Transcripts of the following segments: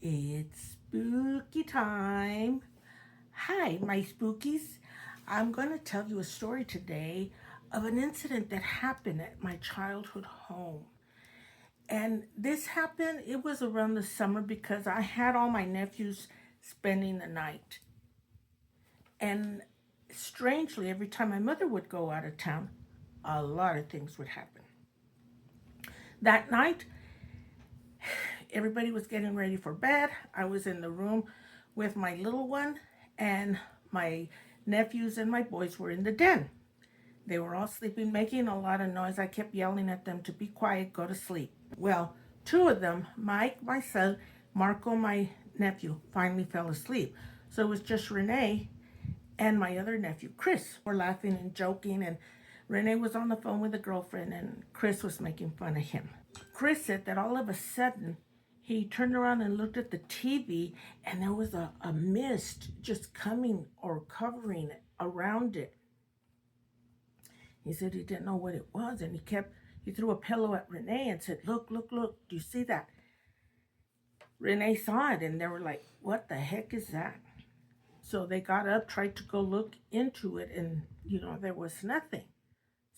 It's spooky time. Hi, my spookies. I'm going to tell you a story today of an incident that happened at my childhood home. And this happened, it was around the summer because I had all my nephews spending the night. And strangely, every time my mother would go out of town, a lot of things would happen. That night, everybody was getting ready for bed. I was in the room with my little one, and my nephews and my boys were in the den. They were all sleeping, making a lot of noise. I kept yelling at them to be quiet, go to sleep. Well, two of them, Mike, my son, Marco, my nephew, finally fell asleep. So it was just Renee and my other nephew, Chris, were laughing and joking, and Renee was on the phone with a girlfriend, and Chris was making fun of him. Chris said that all of a sudden he turned around and looked at the TV, and there was a mist just coming or covering around it. He said he didn't know what it was, and he threw a pillow at Renee and said, look, look, look, do you see that? Renee saw it, and they were like, what the heck is that? So they got up, tried to go look into it, and there was nothing.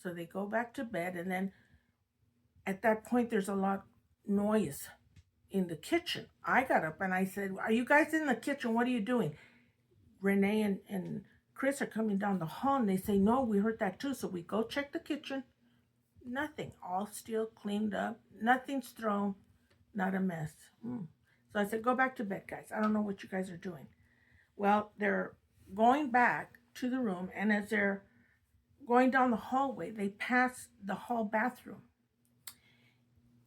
So they go back to bed, and then at that point there's a lot of noise in the kitchen. I got up and I said, are you guys in the kitchen? What are you doing? Renee and Chris are coming down the hall, and they say, no, we heard that too. So we go check the kitchen. Nothing. All still cleaned up. Nothing's thrown. Not a mess. So I said, go back to bed, guys. I don't know what you guys are doing. Well, they're going back to the room, and as they're going down the hallway, they pass the hall bathroom.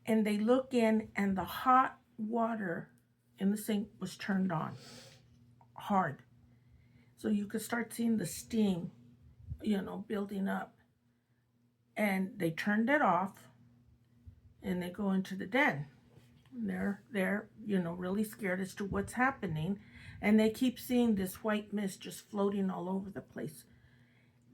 And they look in, and the hot water in the sink was turned on hard. So you could start seeing the steam, building up. And they turned it off, and they go into the den. They're really scared as to what's happening. And they keep seeing this white mist just floating all over the place.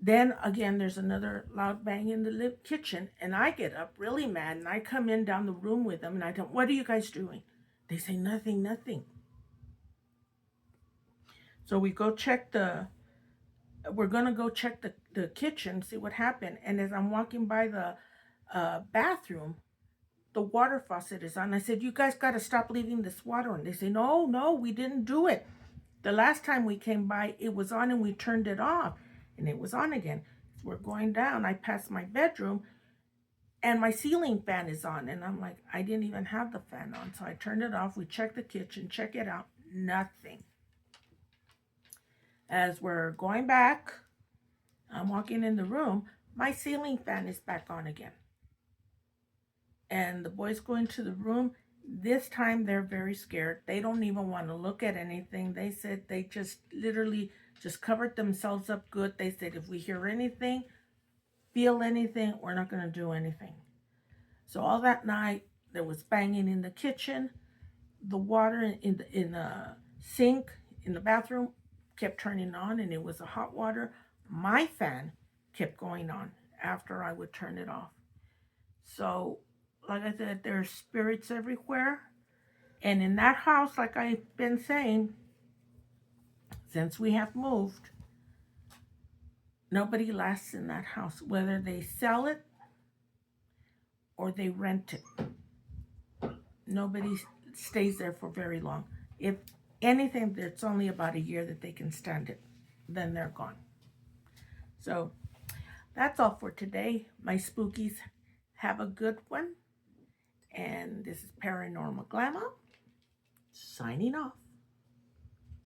Then again, there's another loud bang in the kitchen, and I get up really mad, and I come in down the room with them, and I tell them, what are you guys doing? They say, nothing, nothing. So we're going to go check the kitchen, see what happened. And as I'm walking by the bathroom, the water faucet is on. I said, you guys got to stop leaving this water on. They say, no, we didn't do it. The last time we came by, it was on, and we turned it off, and it was on again. We're going down. I passed my bedroom, and my ceiling fan is on. And I'm like, I didn't even have the fan on. So I turned it off. We checked the kitchen, check it out. Nothing. As we're going back, I'm walking in the room, my ceiling fan is back on again. And the boys go into the room. This time they're very scared. They don't even want to look at anything. They said they just literally just covered themselves up good. They said, if we hear anything, feel anything, we're not going to do anything. So all that night, there was banging in the kitchen. The water in the sink in the bathroom kept turning on, and it was a hot water. My fan kept going on after I would turn it off. So, like I said, there's spirits everywhere. And in that house, like I've been saying, since we have moved, nobody lasts in that house, whether they sell it or they rent it. Nobody stays there for very long. If anything, it's only about a year that they can stand it. Then they're gone. So that's all for today. My spookies, have a good one. And this is Paranormal Glamour, signing off.